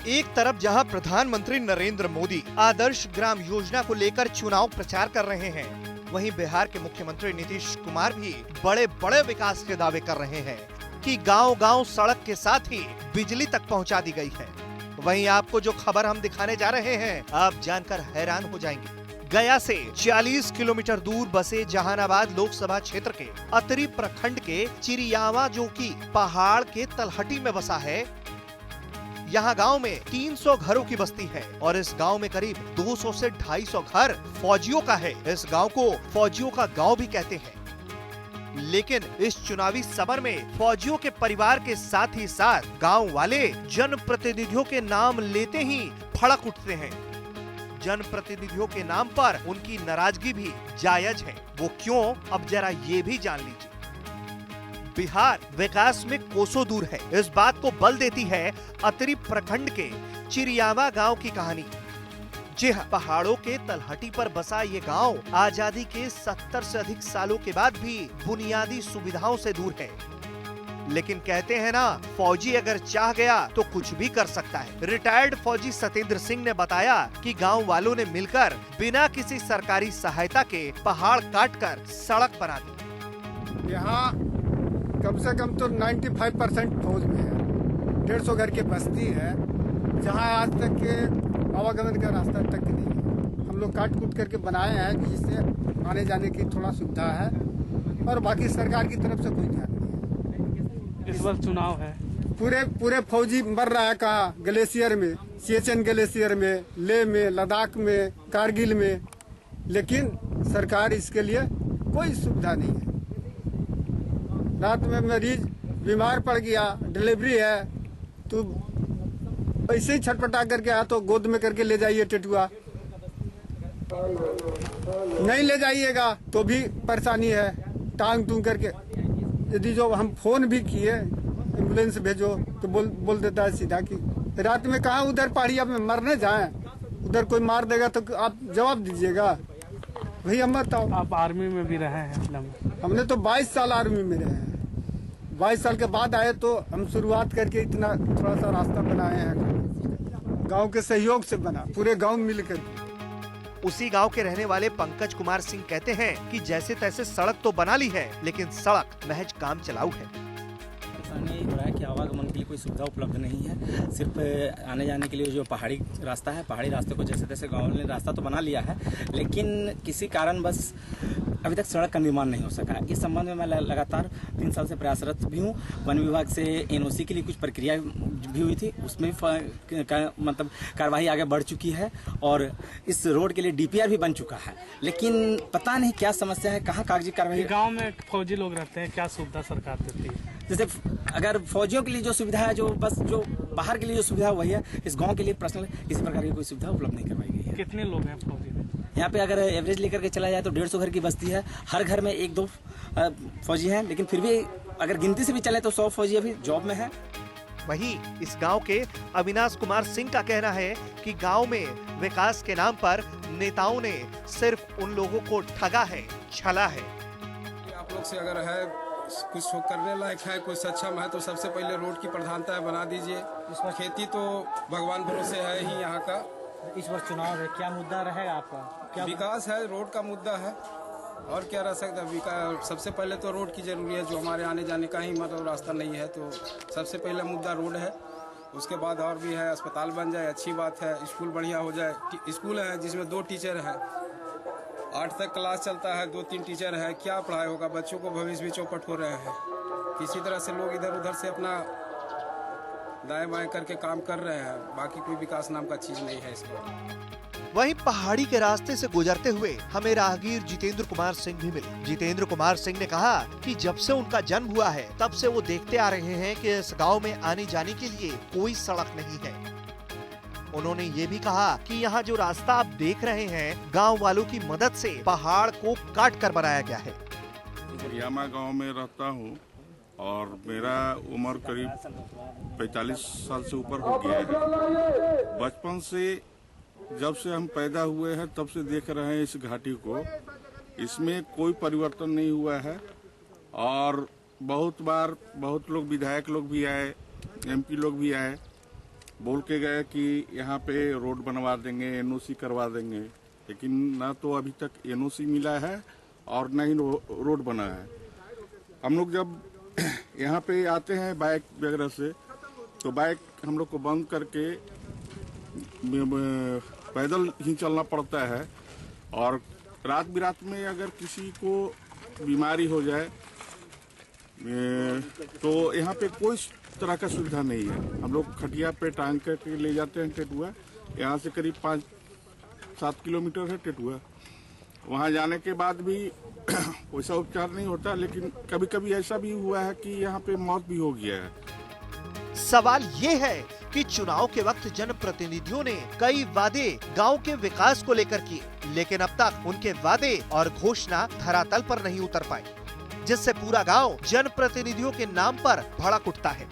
एक तरफ जहां प्रधानमंत्री नरेंद्र मोदी आदर्श ग्राम योजना को लेकर चुनाव प्रचार कर रहे हैं, वहीं बिहार के मुख्यमंत्री नीतीश कुमार भी बड़े बड़े विकास के दावे कर रहे हैं कि गांव-गांव सड़क के साथ ही बिजली तक पहुंचा दी गई है। वहीं आपको जो खबर हम दिखाने जा रहे हैं, आप जानकर हैरान हो जाएंगे। गया से 40 किलोमीटर दूर बसे जहानाबाद लोकसभा क्षेत्र के अतरी प्रखंड के चिरियावा, जो कि पहाड़ के तलहटी में बसा है, यहाँ गांव में 300 घरों की बस्ती है और इस गांव में करीब 200 से 250 घर फौजियों का है। इस गांव को फौजियों का गांव भी कहते हैं। लेकिन इस चुनावी समर में फौजियों के परिवार के साथ ही साथ गांव वाले जनप्रतिनिधियों के नाम लेते ही भड़क उठते हैं। जनप्रतिनिधियों के नाम पर उनकी नाराजगी भी जायज है। वो क्यों, अब जरा ये भी जान लीजिए। बिहार विकास में कोसों दूर है, इस बात को बल देती है अतरी प्रखंड के चिरियावा गांव की कहानी। जी हाँ, पहाड़ों के तलहटी पर बसा ये गांव आजादी के 70 से अधिक सालों के बाद भी बुनियादी सुविधाओं से दूर है। लेकिन कहते हैं ना, फौजी अगर चाह गया तो कुछ भी कर सकता है। रिटायर्ड फौजी सत्येंद्र सिंह ने बताया कि गांव वालों ने मिलकर बिना किसी सरकारी सहायता के पहाड़ काटकर सड़क बना दी। यहाँ कम से कम तो 95% फौज में है। 150 घर की बस्ती है जहाँ आज तक के आवागमन का रास्ता तक नहीं है। हम लोग काट कूट करके बनाए हैं जिससे आने जाने की थोड़ा सुविधा है, और बाकी सरकार की तरफ से कोई ध्यान नहीं है। इस बार चुनाव है, पूरे फौजी मर रहा है कहाँ, ग्लेशियर में, सियाचिन ग्लेशियर में, लेह में, लद्दाख में, कारगिल में, लेकिन सरकार इसके लिए कोई सुविधा नहीं है। रात में मरीज बीमार पड़ गया, डिलीवरी है, तो ऐसे ही छटपटा करके आ तो गोद में करके ले जाइए टेटुआ, नहीं ले जाइएगा तो भी परेशानी है, टांग टूंग करके। यदि जो हम फोन भी किए एम्बुलेंस भेजो तो बोल देता है सीधा कि रात में कहाँ उधर पहाड़िया में मरने जाएं, उधर कोई मार देगा तो आप जवाब दीजिएगा। वही हम बताओ। आप आर्मी में भी रहे हैं? हमने तो 22 साल आर्मी में रहे हैं। 22 साल के बाद आए तो हम शुरुआत करके इतना थोड़ा सा रास्ता बनाए हैं, गांव के सहयोग से बना, पूरे गांव मिलकर। उसी गांव के रहने वाले पंकज कुमार सिंह कहते हैं कि जैसे तैसे सड़क तो बना ली है, लेकिन सड़क महज काम चलाऊ है। परेशानी हो रहा है कि आवागमन के लिए कोई सुविधा उपलब्ध नहीं है। सिर्फ आने जाने के लिए जो पहाड़ी रास्ता है, पहाड़ी रास्ते को जैसे तैसे गाँव ने रास्ता तो बना लिया है, लेकिन किसी कारण बस अभी तक सड़क का निर्माण नहीं हो सका है। इस संबंध में मैं लगातार 3 साल से प्रयासरत भी हूँ। वन विभाग से एनओसी के लिए कुछ प्रक्रिया भी हुई थी, उसमें मतलब कार्यवाही आगे बढ़ चुकी है और इस रोड के लिए डीपीआर भी बन चुका है, लेकिन पता नहीं क्या समस्या है, कहाँ कागजी कार्रवाई। गाँव में फौजी लोग रहते हैं, क्या सुविधा सरकार देती है? जैसे अगर फौजियों के लिए जो सुविधा है, जो बस जो बाहर के लिए जो सुविधा वही है, इस गांव के लिए पर्सनल किसी प्रकार की कोई सुविधा उपलब्ध नहीं करवाई गई है। कितने लोग हैं फौजी में? यहाँ पे अगर एवरेज लेकर के चला जाए तो 150 घर की बस्ती है, हर घर में 1-2 फौजी हैं, लेकिन फिर भी अगर गिनती से भी चले तो 100 फौजी अभी जॉब में है। वहीं इस गांव के अविनाश कुमार सिंह का कहना है कि गांव में विकास के नाम पर नेताओं ने सिर्फ उन लोगों को ठगा है, छला है। आप लोग से अगर है कुछ करने लायक है, कोई सक्षम है तो सबसे पहले रोड की प्रधानता बना दीजिए। खेती तो भगवान भरोसे है ही यहाँ का। इस बार चुनाव है, क्या मुद्दा रहेगा आपका? क्या विकास है, रोड का मुद्दा है, और क्या रह सकता है। विकास सबसे पहले तो रोड की जरूरी है, जो हमारे आने जाने का ही मतलब रास्ता नहीं है, तो सबसे पहले मुद्दा रोड है। उसके बाद और भी है, अस्पताल बन जाए अच्छी बात है, स्कूल बढ़िया हो जाए। स्कूल है जिसमें 2 टीचर हैं, 8 तक क्लास चलता है, 2-3 टीचर है, क्या पढ़ाई होगा, बच्चों को भविष्य भी चौपट हो रहे हैं। किसी तरह से लोग इधर उधर से अपना दाएं बाएं करके काम कर रहे हैं, बाकी कोई विकास नाम का चीज नहीं है इसमें। वहीं पहाड़ी के रास्ते से गुजरते हुए हमें राहगीर जितेंद्र कुमार सिंह भी मिले। जितेंद्र कुमार सिंह ने कहा कि जब से उनका जन्म हुआ है तब से वो देखते आ रहे हैं कि इस गांव में आने जाने के लिए कोई सड़क नहीं है। उन्होंने ये भी कहा कि यहाँ जो रास्ता आप देख रहे हैं, गांव वालों की मदद से पहाड़ को काट कर बनाया गया है। यामा गांव में रहता हूँ और मेरा उम्र करीब 45 साल से ऊपर हो गया है। बचपन से जब से हम पैदा हुए हैं तब से देख रहे हैं इस घाटी को, इसमें कोई परिवर्तन नहीं हुआ है। और बहुत बार बहुत लोग, विधायक लोग भी आए, एमपी लोग भी आए, बोल के गए कि यहाँ पे रोड बनवा देंगे, एनओसी करवा देंगे, लेकिन ना तो अभी तक एनओसी मिला है और न ही रोड बना है। हम लोग जब यहाँ पे आते हैं बाइक वगैरह से, तो बाइक हम लोग को बंद करके पैदल ही चलना पड़ता है, और रात बिरात में अगर किसी को बीमारी हो जाए तो यहाँ पे कोई तरह का सुविधा नहीं है। हम लोग खटिया पे टांग करके ले जाते हैं टेटुआ। यहाँ से करीब 5-7 किलोमीटर है टेटुआ। वहाँ जाने के बाद भी वैसा उपचार नहीं होता, लेकिन कभी कभी ऐसा भी हुआ है कि यहाँ पे मौत भी हो गया है। सवाल ये है कि चुनाव के वक्त जनप्रतिनिधियों ने कई वादे गांव के विकास को लेकर किए, लेकिन अब तक उनके वादे और घोषणा धरातल पर नहीं उतर पाई, जिससे पूरा गांव जनप्रतिनिधियों के नाम पर भड़क उठता है।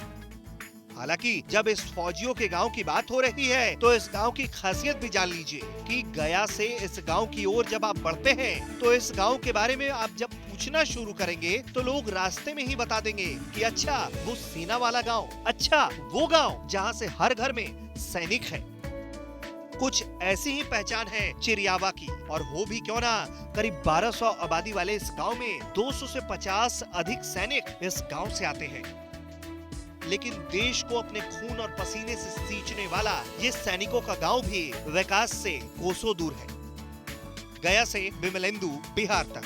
हालांकि जब इस फौजियों के गांव की बात हो रही है तो इस गांव की खासियत भी जान लीजिए कि गया से इस गांव की ओर जब आप बढ़ते हैं तो इस गांव के बारे में आप जब पूछना शुरू करेंगे तो लोग रास्ते में ही बता देंगे कि अच्छा वो सीना वाला गांव, अच्छा वो गांव जहां से हर घर में सैनिक है। कुछ ऐसी ही पहचान है चिरियावा की, और हो भी क्यों ना, करीब 1200 आबादी वाले इस गांव में 200 से 50 अधिक सैनिक इस गांव से आते हैं। लेकिन देश को अपने खून और पसीने से सींचने वाला ये सैनिकों का गांव भी विकास से कोसों दूर है। गया से विमलेंदु, बिहार तक।